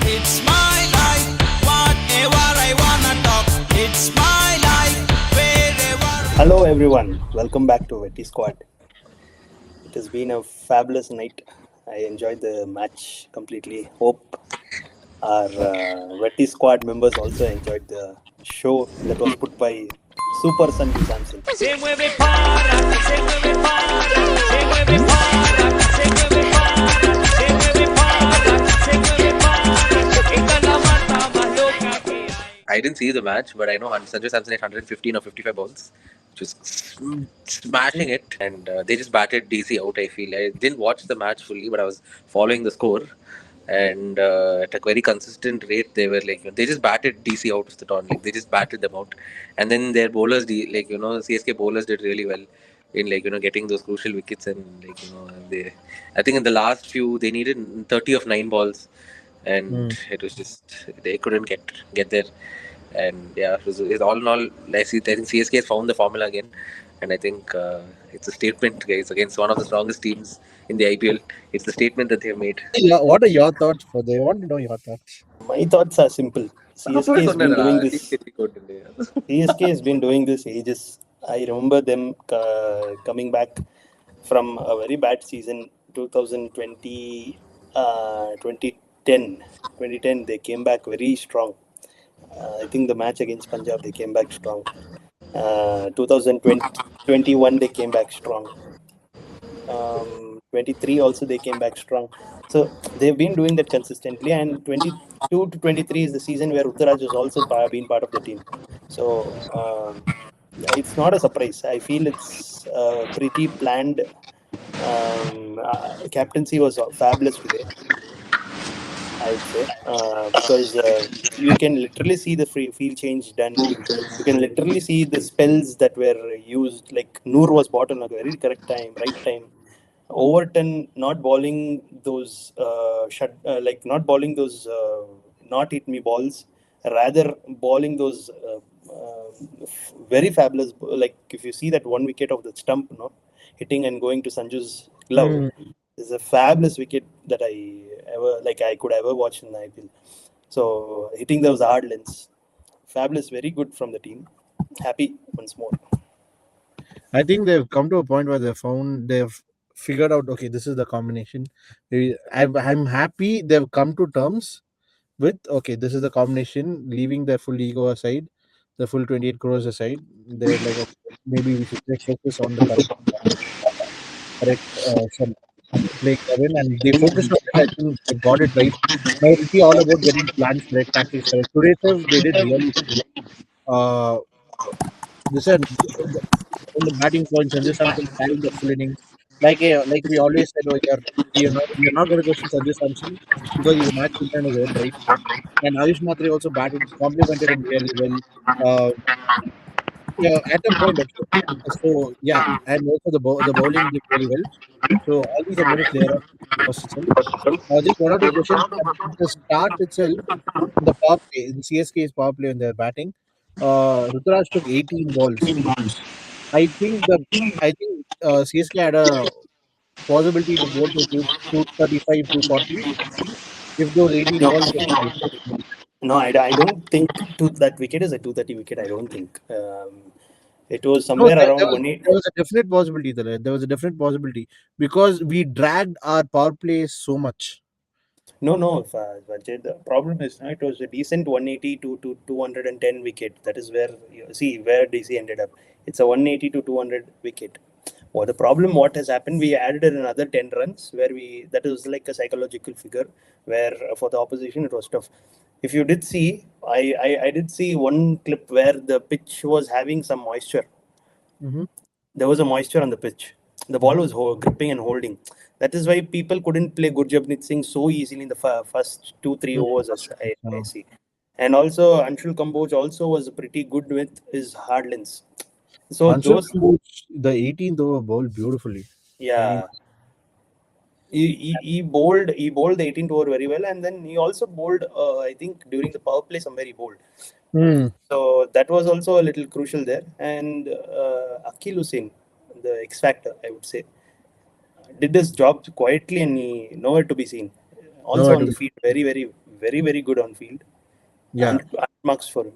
It's my life. Whatever I wanna talk. It's my life. Wherever. Hello everyone, welcome back to Vetti Squad. It has been a fabulous night. I enjoyed the match completely. Hope our Vetti Squad members also enjoyed the show that was put by Super Sanju Samson. Se mueve para, se mueve para, se mueve para, se mueve para, se mueve para, se mueve para. Esta la mata más loca que hay. I didn't see the match, but I know Sanjay Samson hit 115 or 55 balls, just smashing it, and they just batted DC out. I feel I didn't watch the match fully, but I was following the score, and at a very consistent rate, they were like they just batted DC out of the town, like they just batted them out, and then their bowlers, CSK bowlers did really well in getting those crucial wickets, and they, I think in the last few they needed 30 of 9 balls, and it was just they couldn't get there. And yeah, it's all in all, I think CSK has found the formula again, and I think it's a statement, guys, against one of the strongest teams in the IPL. It's the statement that they have made. Yeah, what are your thoughts for they want to know your thoughts? My thoughts are simple. CSK has been doing this. CSK has been doing this ages. I remember them coming back from a very bad season, 2020, 2010. They came back very strong. I think the match against Punjab, they came back strong. 2021, they came back strong. 23 also, they came back strong. So they've been doing that consistently. And 22 to 23 is the season where Uttaraj has also been part of the team. So it's not a surprise. I feel it's pretty planned. Captaincy was fabulous today, I would say, because you can literally see the field change done. You can literally see the spells that were used. Like Noor was bought on a very correct time, right time. Overton not bowling those not hit me balls, rather bowling those very fabulous. Like if you see that one wicket of the stump, hitting and going to Sanju's glove. Is a fabulous wicket that I could ever watch in the IPL. So hitting those hard lengths, fabulous, very good from the team. Happy once more. I think they've come to a point where they've figured out, okay, this is the combination. I'm happy they've come to terms with, okay, this is the combination, leaving their full ego aside, the full 28 crores aside. They're like, okay, maybe we should just focus on the correct playing 11, and they focused on it. I think they got it right. Now it'll be all about getting plans correct, tactics correct. Today, sir, they did really well. They said in the batting points and just something carrying the full innings. Like we always said, you're not going to question Sanjay Samson because he's a match winner in his own right. And Ayush Matre also batted, complimented him really well. Yeah, at a point, okay. So yeah, and also the bowling did very well. So all these I'm going to clear up first itself. Just one or two questions. At the start itself, the power play, in CSK's power play when they're batting, Ruturaj took 18 balls. I think CSK had a possibility to go to 235, 240 if those 18 balls get played. No, I don't think that wicket is a 230 wicket. I don't think. It was somewhere around 180. There was a definite possibility. There was a definite possibility because we dragged our power play so much. No, Vajay, the problem is it was a decent 180 to 210 wicket. That is where where DC ended up. It's a 180 to 200 wicket. Well, the problem what has happened, we added another 10 runs where that was like a psychological figure where for the opposition it was tough. If you did see, I did see one clip where the pitch was having some moisture. There was a moisture on the pitch. The ball was gripping and holding. That is why people couldn't play Gurjapneet Singh so easily in the first 2-3 overs, as I see. And also, Anshul Kamboj also was pretty good with his hard lengths. So the 18th over bowled beautifully. Yeah. He bowled the 18th over very well, and then he also bowled, I think, during the power play somewhere he bowled. So that was also a little crucial there. And Akil Hussain, the X Factor, I would say, did his job quietly and he nowhere to be seen. Also on the feet, very, very very, very good on field. Yeah. 100 marks for him.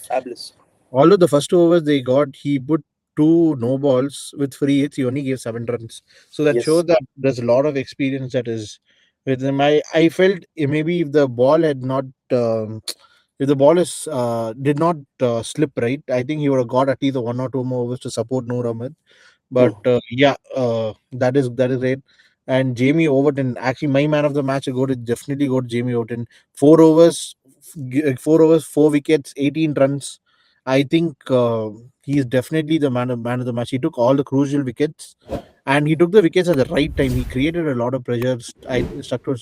Fabulous. Although the first 2 overs they got, he put two no balls with free hits. He only gave 7 runs. So that Yes. shows that there's a lot of experience that is with him. I felt maybe if the ball had not, if the ball is did not slip right, I think he would have got at least the 1 or 2 more overs to support Noor Ahmed. But True. yeah, that is great. And Jamie Overton, actually, my man of the match, I go to definitely go to Jamie Overton. 4 overs, 4 overs, 4 wickets, 18 runs. I think he's definitely the man of the match. He took all the crucial wickets, and he took the wickets at the right time. He created a lot of pressure. I stuck to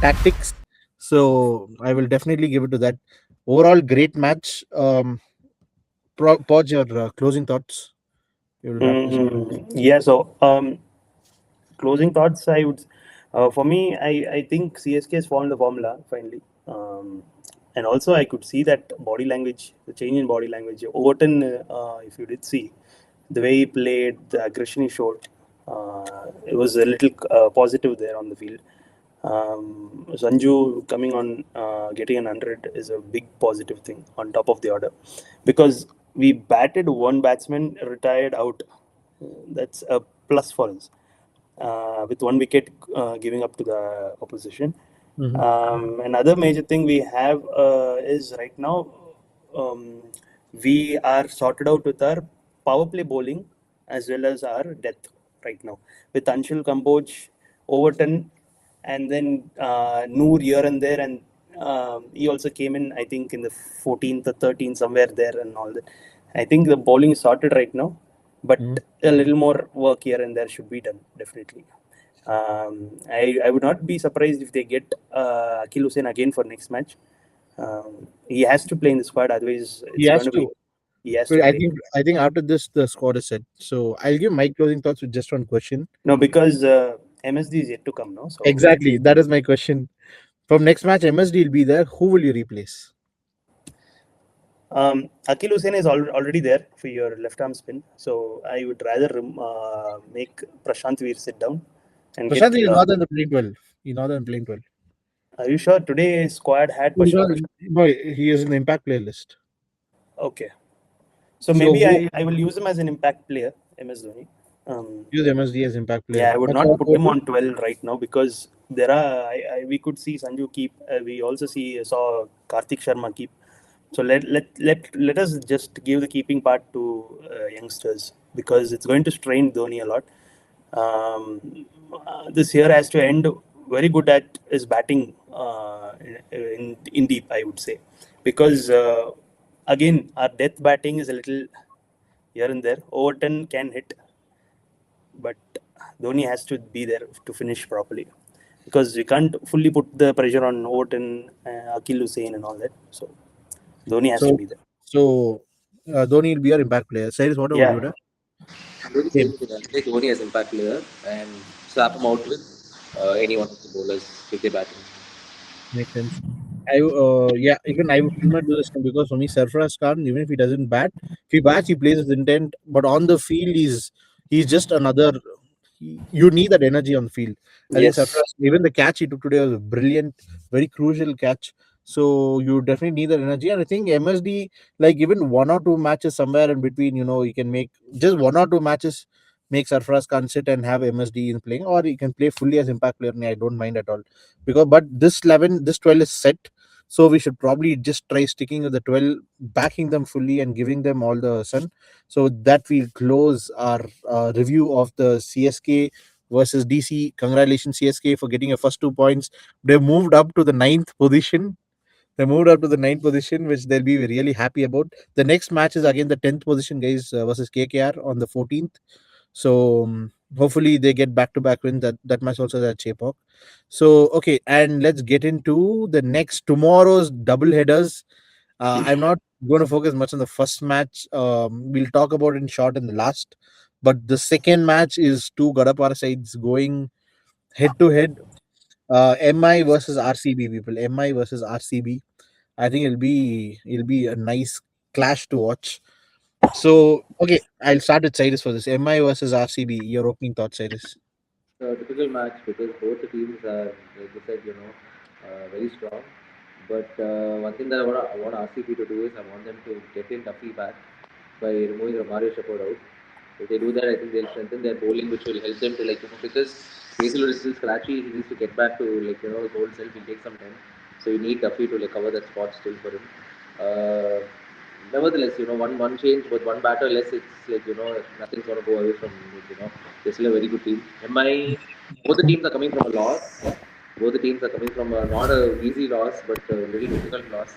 tactics. So I will definitely give it to that. Overall, great match. Pause your closing thoughts. You will have to say. Yeah. So closing thoughts. I would, for me, I think CSK has found the formula finally. And also, I could see that body language, the change in body language. Overton, if you did see, the way he played, the aggression he showed, it was a little positive there on the field. Sanju coming on, getting an 100 is a big positive thing on top of the order, because we batted one batsman retired out. That's a plus for us, with 1 wicket giving up to the opposition. Mhm. Another major thing we have is right now, um, we are sorted out with our power play bowling as well as our depth right now, with Anshul Kamboj, Overton, and then Noor here and there, and he also came in, I think, in the 14th or 13th, somewhere there, and all that. I think the bowling is sorted right now, but Mhm. a little more work here and there should be done, definitely. I would not be surprised if they get Akil Hussain again for next match. He has to play in the squad, otherwise He it's going has to be. to. He has to But I play. think I think after this the squad is set. So I'll give my closing thoughts with just one question. No, because MSD is yet to come now. So Exactly. That is my question. From next match, MSD will be there. Who will you replace? Akil Hussain is already there for your left arm spin. So I would rather make Prashant Veer sit down and get. Prashant is not in the playing 12. He's not in the playing 12. Are you sure today squad had He's not, Prashant? boy, he is in the impact playlist. Okay. So So maybe who I will use him as an impact player, MS Dhoni. use MSD as impact Yeah, player? I would not put him on 12 right now, because there are we could see Sanju keep. We also saw Karthik Sharma keep. So let us just give the keeping part to youngsters, because it's going to strain Dhoni a lot. This year has to end very good at his batting, in deep, I would say, because again our death batting is a little here and there. Overton can hit, but Dhoni has to be there to finish properly, because we can't fully put the pressure on Overton, Akil Hussain, and all that. So Dhoni has to So be there. Dhoni will be your impact player. Cyrus, what about Yeah. you? Da? I'm doing the Same. same thing. I'll take Dhoni as impact player and swap him out with any one of the bowlers if they bat him. Makes sense. Yeah, even I would not do this because for me, Sarfaraz Khan, even if he doesn't bat, if he bats, he plays with intent. But on the field, he's just another. You need that energy on the field. I think Yes. Sarfaraz, even the catch he took today was a brilliant, very crucial catch. So you definitely need that energy. And I think MSD, like even 1 or 2 matches somewhere in between, you can make just 1 or 2 matches, make Sarfaraz Khan sit and have MSD in playing, or he can play fully as impact player. And I don't mind at all, because but this 12 is set, so we should probably just try sticking with the 12, backing them fully and giving them all the sun. So that we'll close our review of the CSK versus DC. Congratulations CSK for getting your first 2 points. They moved up to the ninth position. Which they'll be really happy about. The next match is again the 10th position guys versus KKR on the 14th. So hopefully they get back to back wins. That match also that Chepok. So okay, and let's get into the next tomorrow's double headers. I'm not going to focus much on the first match. We'll talk about it in short in the last. But the second match is two Gadapara sides going head to head. MI versus RCB people. MI versus RCB. I think it'll be a nice clash to watch. So okay, I'll start with Cyrus for this. MI versus RCB. Your opening thoughts, Cyrus. Typical match because both the teams are, like you said, very strong. But one thing that I want RCB to do is I want them to get in Duffy back by removing Mario Shepard out. If they do that, I think they'll strengthen their bowling, which will help them to because Hazelwood is still scratchy. He needs to get back to his old self. It'll take some time, so you need Duffy to cover that spot still for him. Uh, Nevertheless, one change with one batter less, it's nothing's gonna go away from they're still a very good team. MI, both the teams are coming from a loss. Both the teams are coming from not a easy loss, but a very difficult loss.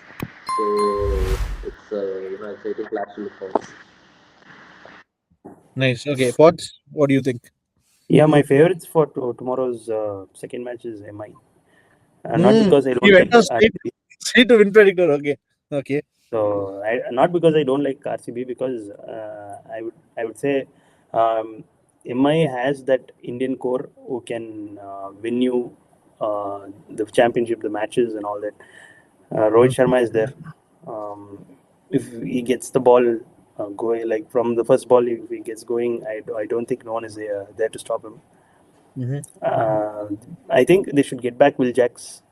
So it's exciting clash to look forward. Nice. Okay, Pods, what do you think? Yeah, my favorites for tomorrow's second match is MI. Not because I You don't went like on RCB. straight to win predictor. Okay. Okay. So not because I don't like RCB, because I would say MI has that Indian core who can win you the championship, the matches, and all that. Rohit Sharma is there. If he gets the ball going, like from the first ball, if he gets going, I don't think no one is there to stop him. Mm-hmm. Uh, I think they should get back Will Jacks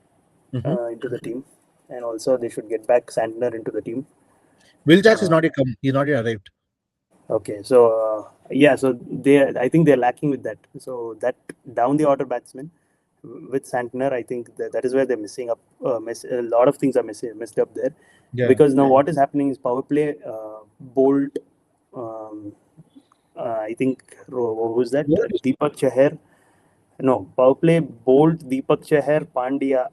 Mm-hmm. into the team, and also they should get back Santner into the team. Will Jacks is Uh, not yet come. He's not yet arrived. okay, so yeah, so I think they're lacking with that. So that down the order batsman with Santner, I think that is where they're missing up. A lot of things are messed up there, Yeah. because now what is happening is power play. Bolt, um, I think who's that? What? Deepak Chahar. No, power play Bolt, Deepak Chahar, Pandya.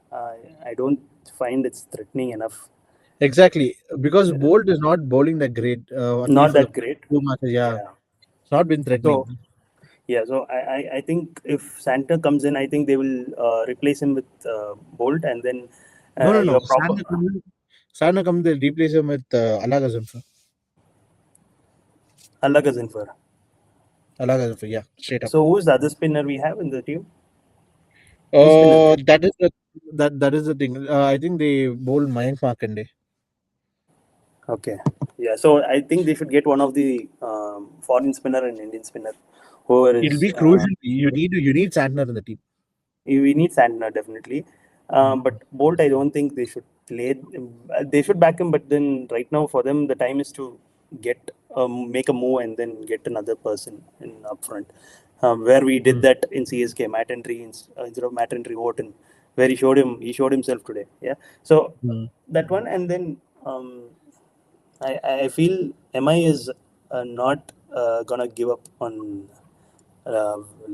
I don't find it's threatening enough. Exactly. Because Bolt is not bowling that great. At least Not for the that great. two matches. Yeah. Yeah. It's not been So threatening. yeah, so I think if Santa comes in, I think they will replace him with Bolt, and then No, no, no. your proper Sana come they replace him with Alaga Zulfa. Allaga Zinfer. Alaga Zulfa, yeah, straight up. So who's the other spinner we have in the team? Who's spinner there? That is that is the thing. I think they bowled Mayank Markande. Okay. Yeah, so I think they should get one of the foreign spinner and Indian spinner. Whoever It'll is be crucial. You need Santner in the team. we need Santner definitely. But Bolt, I don't think they should play. They should back him, but then right now for them the time is to get make a move and then get another person in up front. Where we did Mm. that in CSK, Matt Entry instead of Matt Entry Wharton, where he showed himself today. Yeah, so Mm. that one, and then I feel MI is not gonna give up on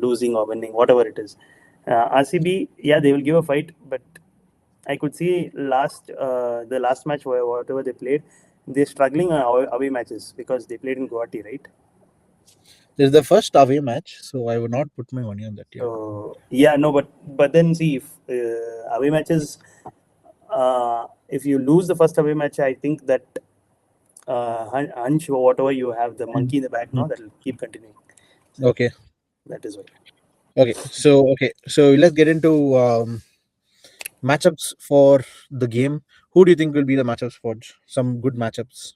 losing or winning, whatever it is. RCB, yeah, they will give a fight, but I could see the last match, whatever they played, they're struggling on away matches because they played in Guwahati, right? This is the first away match, so I would not put my money on that. Yeah. So yeah, no, but then see if away matches, if you lose the first away match, I think that hunch or whatever you have, the monkey in the back, Mm. no, that will keep continuing. So Okay. that is why. So let's get into matchups for the game. Who do you think will be the matchups for some good matchups?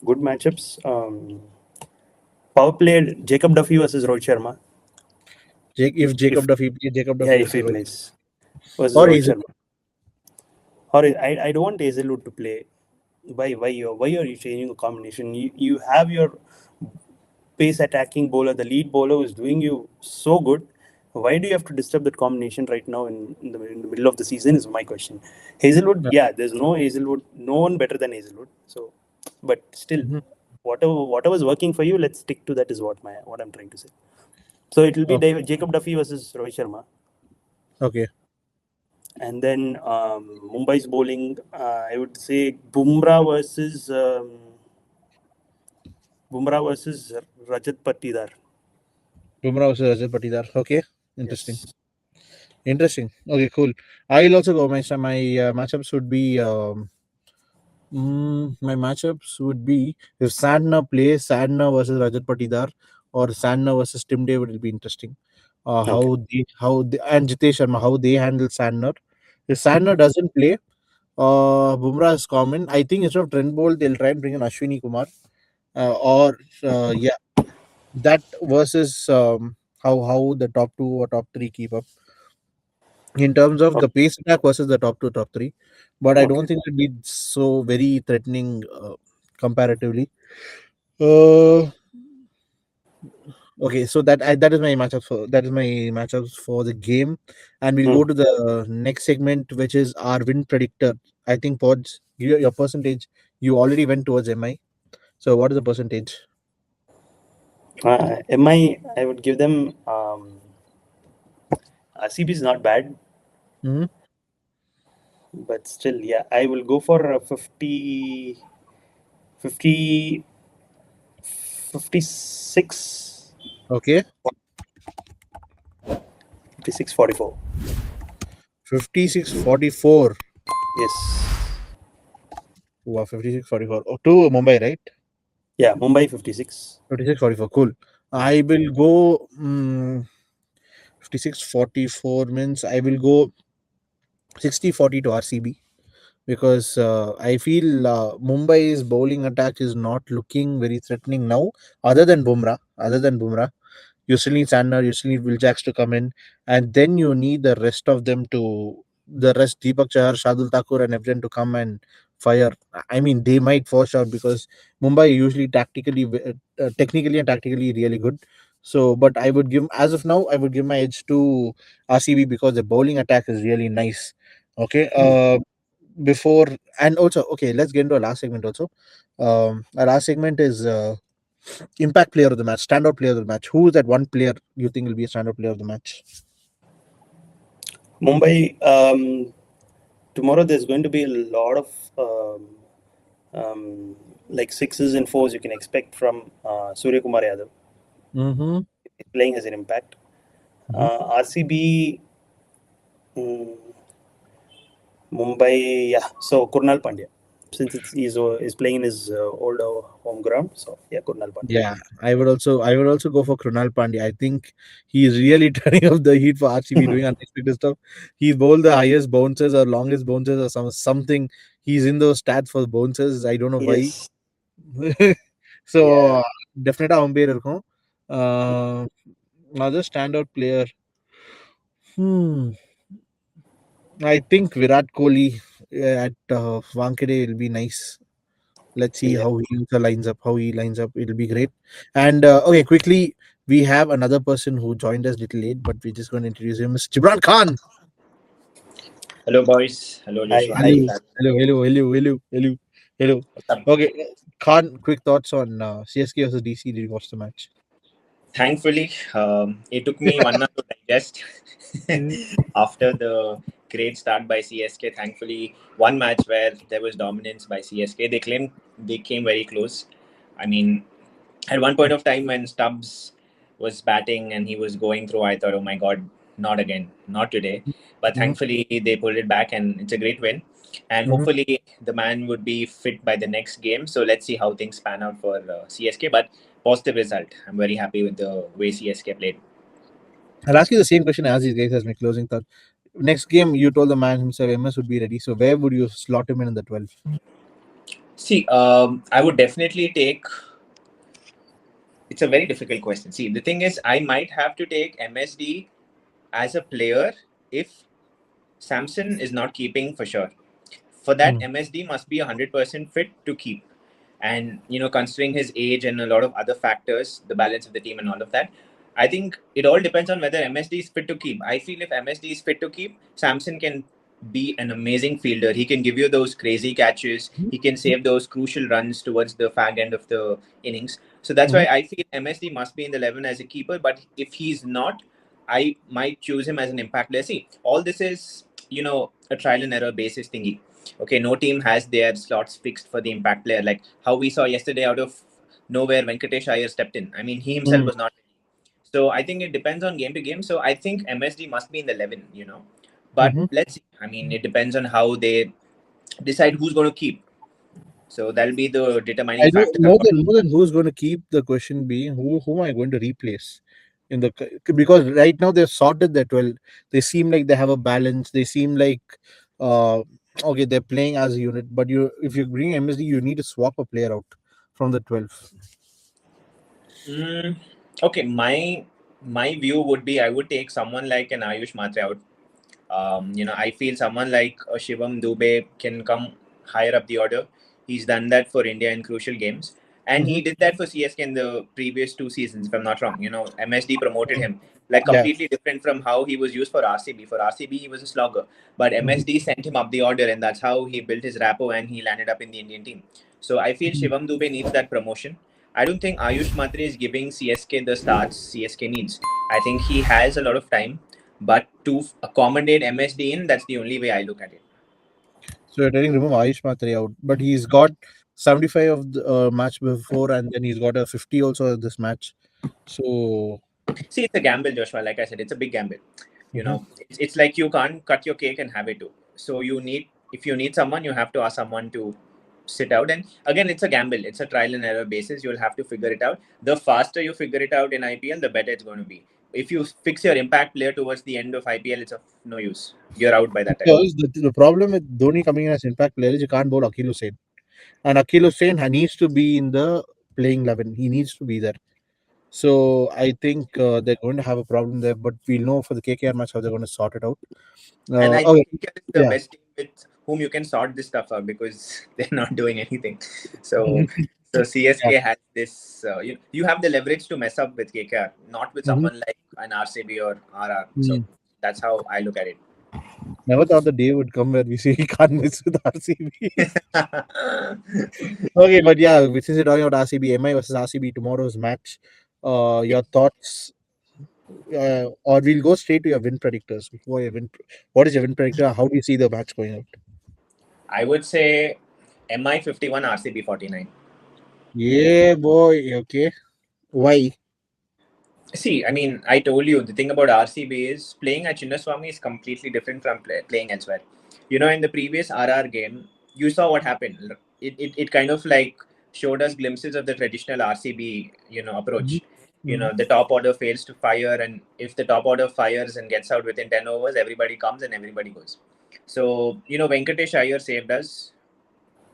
Good matchups. Power played Jacob Duffy versus Rohit Sharma. If If Jacob Duffy plays, Jacob yeah, Duffy if versus he Rohit plays versus or Rohit is it? Sharma, or I don't want Hazelwood to play. Why are you changing a combination? You have your pace attacking bowler, the lead bowler who is doing you so good. Why do you have to disturb that combination right now in the middle of the season? Is my question. Hazelwood, Yeah. yeah, there's no Hazelwood, no one better than Hazelwood. So, but still, Mhm. whatever's working for you, let's stick to that. Is what I'm trying to say. So it will be Okay. Jacob Duffy versus Rohit Sharma, Okay. and then Mumbai's bowling. I would say Bumrah versus Rajat Patidar. Bumrah versus Rajat Patidar. Okay. Interesting. Yes. Interesting. Okay. Cool. I'll also go. My matchups would be my matchups would be if Sandner plays Sandner versus Rajat Patidar or Sandner versus Tim David will be interesting. Okay. How they, and Jitesh Sharma how they handle Sandner. If Sandner doesn't play, Bumrah is common. I think instead of Trent Bolt, they'll try and bring in Ashwini Kumar. Or yeah, that versus how the top two or top three keep up. in terms of the pace attack versus the top two, top three. But I don't Okay. think it'd be so very threatening comparatively. Uh, okay, so that is my matchups for the game, and we'll go Hmm. to the next segment, which is our win predictor. I think Pods, your percentage. You already went towards MI. So what is the percentage? I would give them RCB is not bad, Hmm. but still, yeah, I will go for 50, 56, Okay, 56, 44. 56-44. Yes. Wow, 56-44. Oh, to Mumbai, right? Yeah, Mumbai 56. 56-44. Cool. I will go 56-44 means I will go 60-40 to RCB, because I feel Mumbai's bowling attack is not looking very threatening now, other than Bumrah. You still need Sandner, you still need Will Jacks to come in, and then you need the rest Deepak Chahar, Shardul Thakur, and everyone to come and fire. I mean, they might force out because Mumbai usually technically and tactically really good. So, but I would give, as of now, I would give my edge to RCB because the bowling attack is really nice. Okay. Before and also, okay, let's get into our last segment also. Our last segment is impact player of the match, standout player of the match. Who is that one player you think will be a standout player of the match? Mumbai, tomorrow there's going to be a lot of um, like sixes and fours you can expect from Surya Kumar Yadav. Mm-hmm. He's playing as an impact. Mm-hmm. RCB, mm, Mumbai, yeah. So Kurnal Pandya, since he's playing in his old home ground. So yeah, Kurnal Pandya. Yeah, I would also go for Krunal Pandya. I think he is really turning up the heat for RCB, doing unexpected stuff. He bowled the highest bounces or longest bounces or something. He's in those stats for bounces. I don't know why. Yes. So Yeah. definitely Ambir இருக்கும். Uh, Another standout player. Hmm. I think Virat Kohli at Wankhede will be nice. Let's see Yeah. how he also lines up. How he lines up, it'll be great. And okay, quickly, we have another person who joined us little late, but we're just going to introduce him. Mr. Jibran Khan. Hello, boys. Hello, Hi. Joshua. Hi. Hello, hello. What's up? Okay, Khan. Quick thoughts on CSK versus DC. Did you watch the match? Thankfully, it took me 1 hour to digest Mm. after the great start by CSK. Thankfully, one match where there was dominance by CSK. They claimed they came very close. I mean, at one point of time when Stubbs was batting and he was going through, I thought, oh my God, not again, not today. But Mhm, thankfully, they pulled it back and it's a great win. And mhm. hopefully, the man would be fit by the next game. So let's see how things pan out for CSK. But positive result. I'm very happy with the way CSK played. I'll ask you the same question as these guys as my closing thought. Next game, you told the man himself MS would be ready. So where would you slot him in the 12? See, I would definitely take. It's a very difficult question. See, the thing is, I might have to take MSD as a player if Samson is not keeping for sure. For that, Mm. MSD must be 100% fit to keep. And, considering his age and a lot of other factors, the balance of the team and all of that, I think it all depends on whether MSD is fit to keep. I feel if MSD is fit to keep, Samson can be an amazing fielder. He can give you those crazy catches. He can save those crucial runs towards the fag end of the innings. So that's Mhm. why I feel MSD must be in the 11 as a keeper. But if he's not, I might choose him as an impact player. See, all this is, a trial and error basis thingy. Okay, no team has their slots fixed for the impact player. Like how we saw yesterday out of nowhere, Venkatesh Iyer stepped in. I mean, he himself Mm. was not. So I think it depends on game to game. So I think MSD must be in the 11, But Mhm. let's see. I mean, it depends on how they decide who's going to keep. So that'll be the I determining know factor. more than who's going to keep, the question being who am I going to replace in because right now they've sorted their 12. They seem like they have a balance. They seem like uh okay, they're playing as a unit, but if you bring MSD, you need to swap a player out from the 12. Mm, okay, my view would be I would take someone like an Ayush Matre out. I feel someone like Shivam Dubey can come higher up the order. He's done that for India in crucial games. And he did that for CSK in the previous 2 seasons, if I'm not wrong. MSD promoted him like Yeah. completely different from how he was used for RCB. For RCB, he was a slogger, but MSD sent him up the order, and that's how he built his rapport and he landed up in the Indian team. So I feel Shivam Dubey needs that promotion. I don't think Ayush Matre is giving CSK the starts CSK needs. I think he has a lot of time, but to accommodate MSD in, that's the only way I look at it. So you're telling remove Ayush Matre out, but he's got 75 of the match before, and then he's got a 50 also in this match. So See, it's a gamble, Joshua. Like I said, it's a big gamble. Mhm. It's like you can't cut your cake and have it too. So if you need someone, you have to ask someone to sit out. And again, it's a gamble. It's a trial and error basis. You'll have to figure it out. The faster you figure it out in IPL, the better it's going to be. If you fix your impact player towards the end of IPL, it's of no use. You're out by that time. Because the problem with Dhoni coming in as impact player is you can't bowl Akil Hussain. And Akil Hussain needs to be in the playing 11. He needs to be there. So I think they're going to have a problem there, but we'll know for the KKR match how they're going to sort it out. And I Okay, think KKR is the yeah. best team with whom you can sort this stuff out because they're not doing anything. So CSK has this. You have the leverage to mess up with KKR, not with someone like an RCB or RR. So that's how I look at it. Never thought the day would come where we say he can't miss with RCB. Okay, but yeah, since you're talking about RCB, MI versus RCB tomorrow's match, your thoughts, or we'll go straight to your win predictors. What is your win predictor? How do you see the match going out? I would say MI 51, RCB 49. Yeah, boy. Okay. Why? See, I mean, I told you the thing about RCB is playing at Chinnaswamy is completely different from playing elsewhere. In the previous RR game, you saw what happened. It kind of like showed us glimpses of the traditional RCB, approach. The top order fails to fire, and if the top order fires and gets out within 10 overs, everybody comes and everybody goes. So, Venkatesh Iyer saved us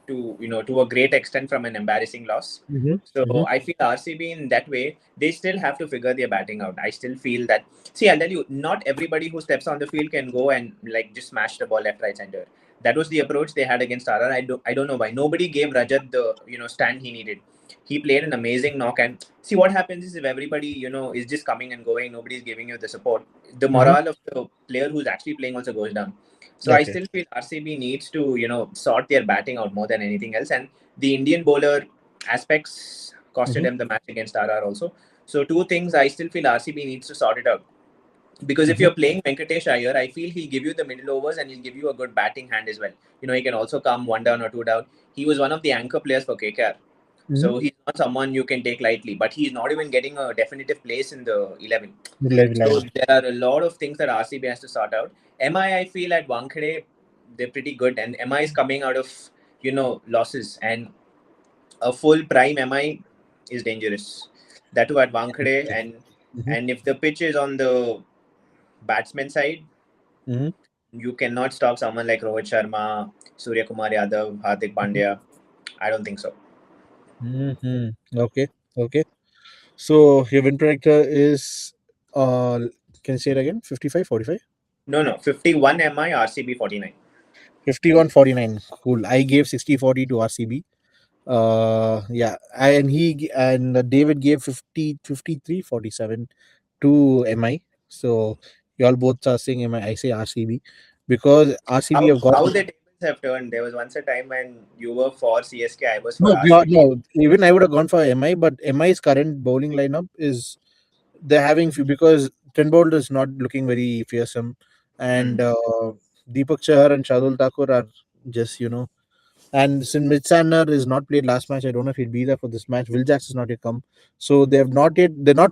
to a great extent from an embarrassing loss. So I feel RCB in that way, they still have to figure their batting out. I still feel that. See, I'll tell you, not everybody who steps on the field can go and like just smash the ball left, right, center. That was the approach they had against RR. I don't know why. Nobody gave Rajat the stand he needed. He played an amazing knock, and see what happens is if everybody is just coming and going, nobody's giving you the support. The morale of the player who's actually playing also goes down. So I still feel RCB needs to, sort their batting out more than anything else. And the Indian bowler aspects costed them the match against RR also. So two things I still feel RCB needs to sort it out. Because if you're playing Venkatesh Iyer, I feel he'll give you the middle overs and he'll give you a good batting hand as well. He can also come 1 down or 2 down. He was one of the anchor players for KKR. So he's not someone you can take lightly, but he's not even getting a definitive place in the 11. So there are a lot of things that RCB has to sort out. MI, I feel at Wankhede, they're pretty good, and MI is coming out of losses, and a full prime MI is dangerous. That too at Wankhede, and if the pitch is on the batsman side, you cannot stop someone like Rohit Sharma, Surya Kumar Yadav, Hardik Pandya. I don't think so. Okay. So your win predictor is can you say it again? 55, 45? No. 51 MI, RCB 49. 51, 49. Cool. I gave 60-40 to RCB. Yeah, and David gave 53, 47 to MI. So you all both are saying MI. I say RCB because RCB have got How the tables have turned. There was once a time when you were for CSK, I was for no, RCB. even I would have gone for MI, but MI's current bowling lineup is they're having few because Trent Bolt is not looking very fearsome, and Deepak Chahar and Shardul Thakur are just and since Mitsander is not played last match, I don't know if he'll be there for this match. Will Jacks has not yet come, so they're not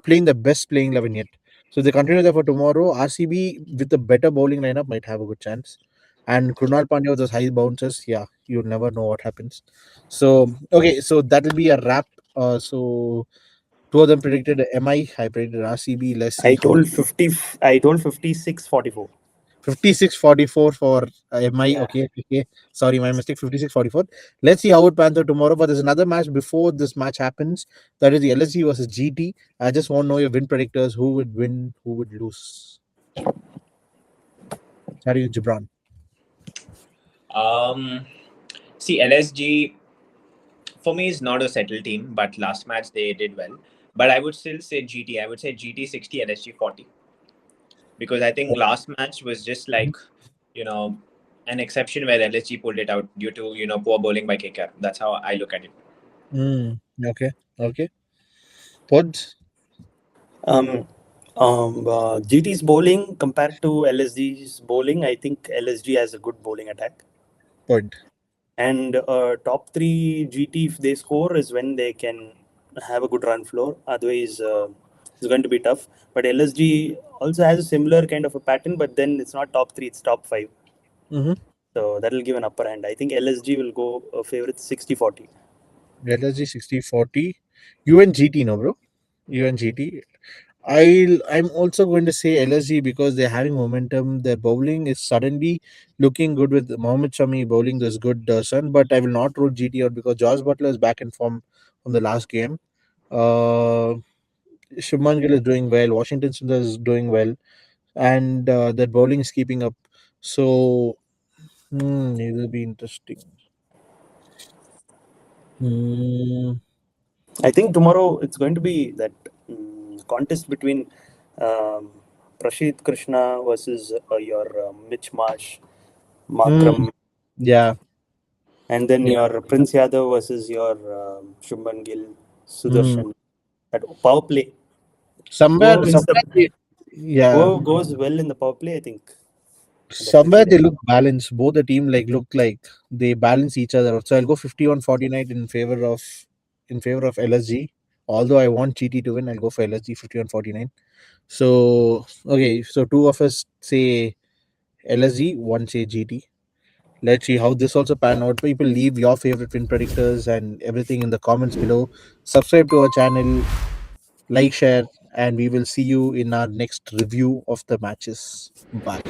playing the best playing 11 yet. So they continue there for tomorrow. RCB with a better bowling lineup might have a good chance, and Krunal Pandya with those high bounces, yeah, you'll never know what happens. So okay, so that will be a wrap. So two of them predicted MI. I predicted RCB. Let's see I told 50. I told 56-44. 56-44 for MI. Yeah. Okay. Sorry, my mistake. 56-44. Let's see how it pans out tomorrow. But there's another match before this match happens. That is the LSG versus GT. I just want to know your win predictors. Who would win? Who would lose? Starting with Jibran. See, LSG for me is not a settled team, but last match they did well. But I would still say GT. I would say GT 60, LSG 40, because I think last match was just like, you know, an exception where LSG pulled it out due to poor bowling by KKR. That's how I look at it. Okay. Okay. Pods. GT's bowling compared to LSG's bowling, I think LSG has a good bowling attack. Pod. And top three GT, if they score, is when they can have a good run floor. Otherwise, it's going to be tough. But LSG also has a similar kind of a pattern, but then it's not top three, it's top five. Mm-hmm. So that'll give an upper hand. I think LSG will go favorite 60-40. LSG 60-40. You and GT, no, bro. You and GT. I'm also going to say LSG because they're having momentum. Their bowling is suddenly looking good with Mohammad Shami bowling this good son. But I will not root GT out because Josh Butler is back in form from the last game. Shubman Gill is doing well. Washington Sundar is doing well, and their bowling is keeping up. So it will be interesting. Hmm. I think tomorrow it's going to be that contest between um, Prashid Krishna versus your Mitch Marsh, Markram, Yeah. and then Yeah. your Prince Yadav versus your Shubman Gill, Hmm. Sudarshan. At power play, Somewhere, whoever wins the somewhere, yeah. whoever goes well in the power play, I think definitely Somewhere they they look balanced. Both the team look like they balance each other out. So I'll go 51-49 in favor of LSG. Although I want GT to win, I'll go for LSG 51-49. So okay, so two of us say LSG, one say GT. Let's see how this also pan out. People leave your favorite win predictors and everything in the comments below. Subscribe to our channel, like, share, and we will see you in our next review of the matches. Bye.